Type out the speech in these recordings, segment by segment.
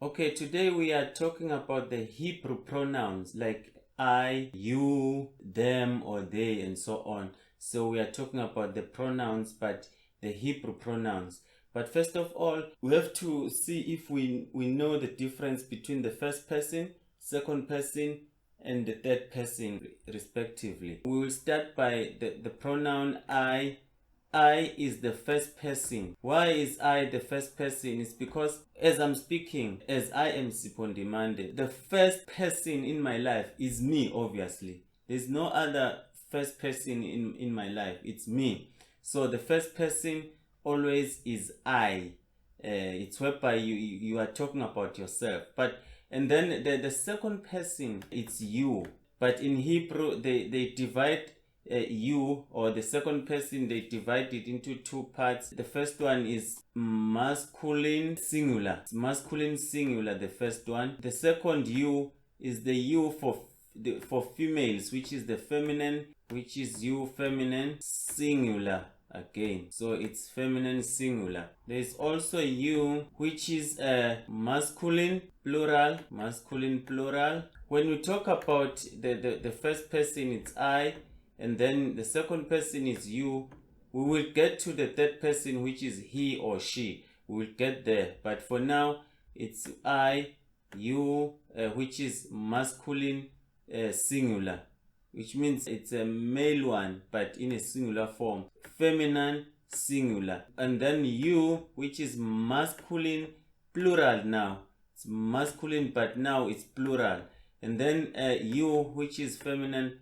Okay, today we are talking about the Hebrew pronouns like I, you, them, or they, and so on. So we are talking about the pronouns, but the Hebrew pronouns. But first of all, we have to see if we know the difference between the first person, second person, and the third person, respectively. We will start by the pronoun I. I is the first person. Why is I the first person? It's because as I'm speaking, as I am Sipho Ndimande, the first person in my life is me, obviously. There's no other first person in my life. It's me. So the first person always is I. It's whereby you are talking about yourself. And then the second person, it's you. But in Hebrew, they divide you, or the second person, they divide it into two parts. The first one is masculine singular. It's masculine singular, the first one. The second you is the you for females, which is the feminine, which is you feminine singular again. So it's feminine singular. There is also you, which is a masculine plural. When we talk about the first person, it's I, and then the second person is you. We will get to the third person, which is he or she. We will get there, but for now it's I, you, which is masculine singular, which means it's a male one but in a singular form. Feminine singular. And then you, which is masculine plural. Now it's masculine but now it's plural. And then you, which is feminine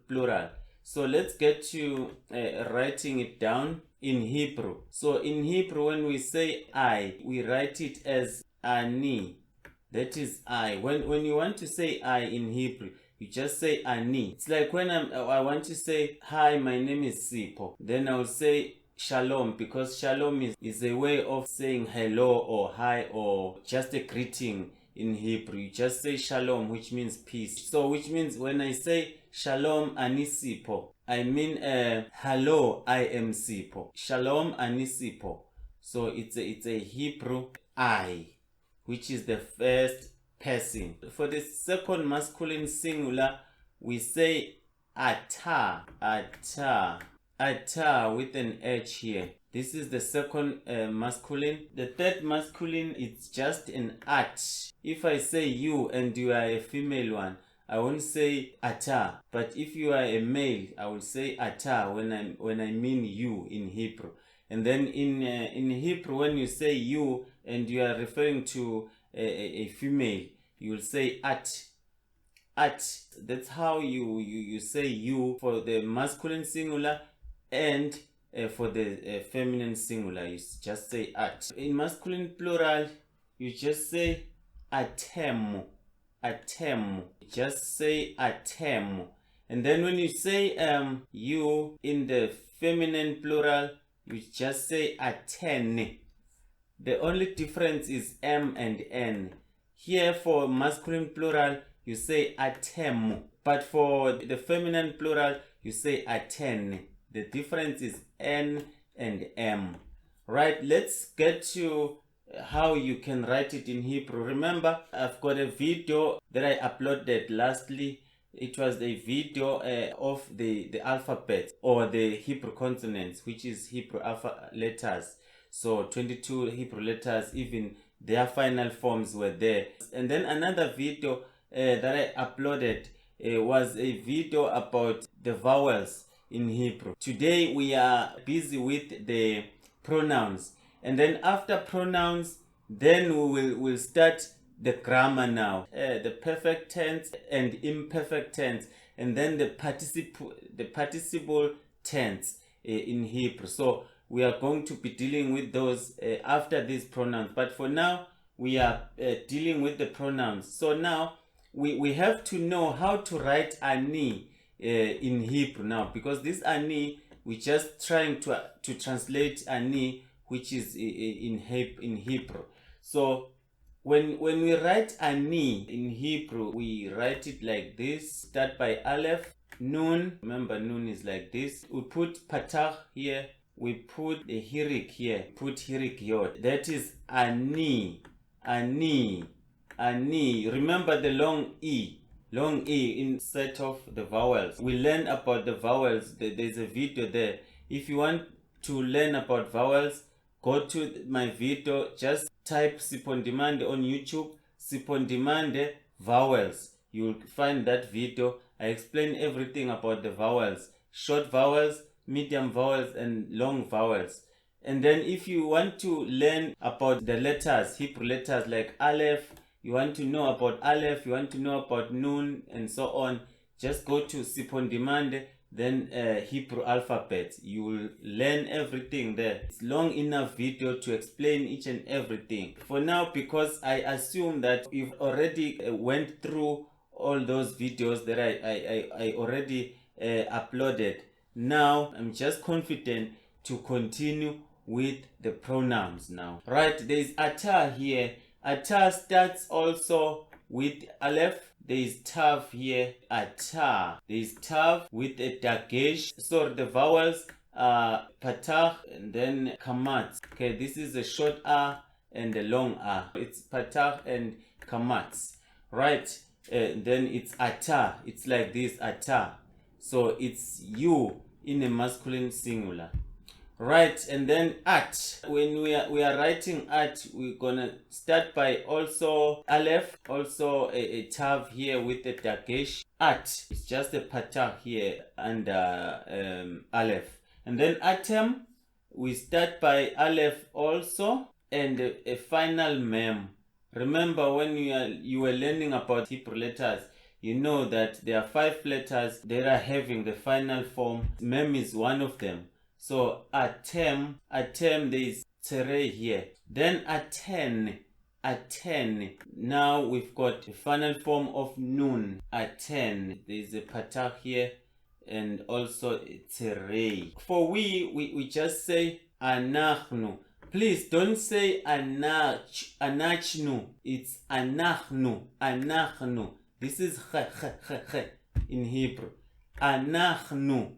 plural. So let's get to writing it down in Hebrew. So in Hebrew, when we say I, we write it as ani. That is I. When you want to say I in Hebrew, you just say ani. It's like when I want to say, hi, my name is Sipho. Then I will say shalom, because shalom is a way of saying hello or hi or just a greeting in Hebrew. You just say shalom, which means peace. So which means when I say shalom ani Sipho, I mean hello, I am Sipho. Shalom ani Sipho. So it's a Hebrew I, which is the first person. For the second masculine singular, we say ata with an H here. This is the second masculine. The third masculine, it's just an at. If I say you and you are a female one, I won't say ata. But if you are a male, I will say ata when I mean you in Hebrew. And then in Hebrew, when you say you and you are referring to a female, you will say at. That's how you say you for the masculine singular, and for the feminine singular, you just say at. In masculine plural, you just say atem. Just say atem. And then when you say you in the feminine plural, you just say aten. The only difference is M and N. Here for masculine plural, you say atem. But for the feminine plural, you say aten. The difference is N and M. Right, let's get to how you can write it in Hebrew. Remember, I've got a video that I uploaded lastly. It was a video of the alphabet, or the Hebrew consonants, which is Hebrew alpha letters. So 22 Hebrew letters, even their final forms were there. And then another video that I uploaded was a video about the vowels in Hebrew. Today we are busy with the pronouns, and then after pronouns, then we'll start the grammar now, the perfect tense and imperfect tense, and then the participle tense in Hebrew. So we are going to be dealing with those after these pronouns, but for now we are dealing with the pronouns. So now we have to know how to write ani in Hebrew now, because this ani, we're just trying to translate ani, which is in Hebrew. So when we write ani in Hebrew, we write it like this. Start by aleph, nun. Remember, nun is like this. We put patach here. We put a hirik here. Put hirik yod. That is ani. ani, ani. Remember the long E instead of the vowels. We learn about the vowels. There's a video there. If you want to learn about vowels, go to my video. Just type Sipho Ndimande on YouTube. Sipho Ndimande vowels. You'll find that video. I explain everything about the vowels. Short vowels, medium vowels, and long vowels. And then if you want to learn about the letters, Hebrew letters like Aleph, you want to know about Aleph, you want to know about Nun, and so on, just go to Sipho Ndimande, then Hebrew alphabet. You will learn everything there. It's long enough video to explain each and everything. For now, because I assume that you've already went through all those videos that I already uploaded. Now, I'm just confident to continue with the pronouns now. Right, there's ata here. Ata starts also with aleph. There is tav here, ata. There is tav with a dagesh. So the vowels are patah and then kamat. Okay, this is a short a and a long a. It's patah and kamat. Right, then it's ata. It's like this, ata. So it's you in a masculine singular. Right, and then at. When we are writing at, we're gonna start by also aleph, also a tav here with a dagesh. At, it's just a patah here under aleph. And then atem, we start by aleph also, and a final mem. Remember when you were learning about Hebrew letters, you know that there are 5 letters that are having the final form. Mem is one of them. So atem, there is tere here. Then aten. Now we've got the final form of nun. Aten. There is a patah here and also tere. For we just say anachnu. Please don't say anachnu. It's anachnu. This is in Hebrew. Anachnu,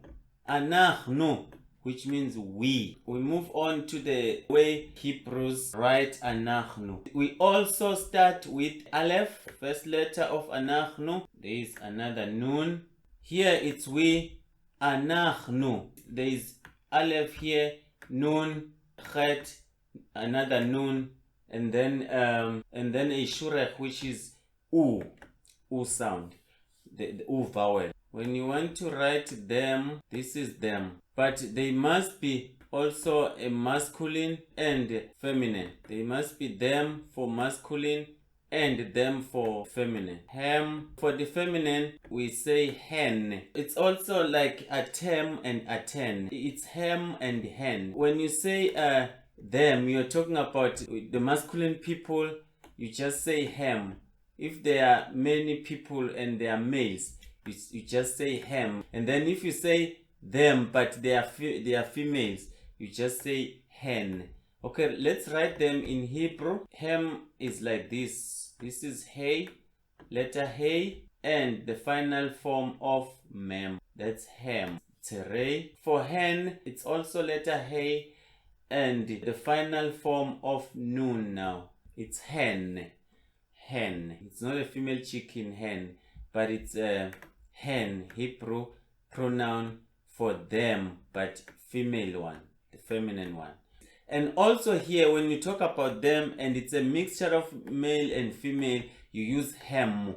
which means we. We move on to the way Hebrews write anachnu. We also start with aleph, first letter of anachnu. There is another nun. Here it's we, anachnu. There is aleph here, nun, chet, another nun, and then a shurech, which is u sound, the u vowel. When you want to write them, this is them. But they must be also a masculine and feminine. They must be them for masculine and them for feminine. Hem. For the feminine, we say hen. It's also like atem and aten. It's hem and hen. When you say them, you're talking about the masculine people, you just say hem. If there are many people and they are males, you just say hem. And then if you say them but they are females, you just say hen. Okay, let's write them in Hebrew. Hem is like this. This is hey, letter hey, and the final form of mem. That's hem. Tere. For hen, it's also letter hey and the final form of nun now. It's hen. Hen. It's not a female chicken hen, but it's a hen, Hebrew pronoun for them, but female one, the feminine one. And also here, when you talk about them and it's a mixture of male and female, you use hem.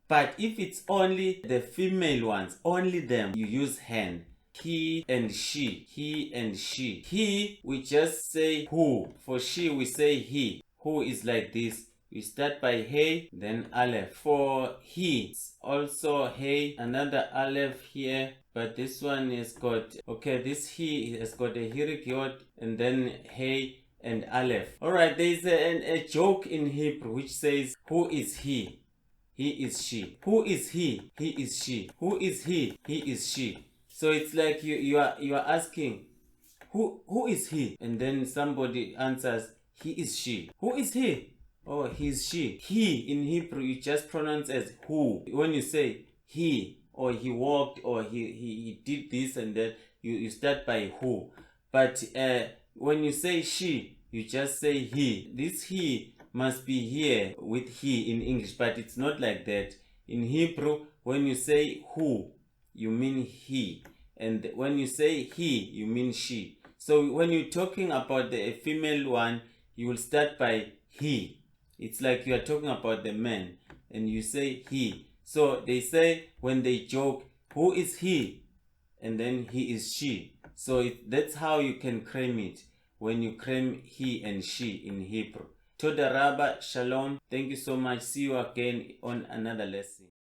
But if it's only the female ones, only them, you use hen. He and she. He, we just say who. For she, we say he. Who is like this. We start by hey, then aleph. For he, it's also hey, another aleph here, but this one has got, okay, this he has got a hirik yod, and then hey and aleph. Alright, there is a joke in Hebrew which says, who is he? He is she. Who is he? He is she. Who is he? He is she. So it's like you are asking, who is he? And then somebody answers, he is she. Who is he? Oh, he's she. He in Hebrew you just pronounce as who. When you say he or he walked or he did this and that, you start by who. But when you say she, you just say he. This he must be here with he in English, but it's not like that. In Hebrew, when you say who, you mean he. And when you say he, you mean she. So when you're talking about the female one, you will start by he. It's like you are talking about the man and you say he. So they say when they joke, who is he? And then he is she. So that's how you can claim it when you claim he and she in Hebrew. Toda Rabba, Shalom. Thank you so much. See you again on another lesson.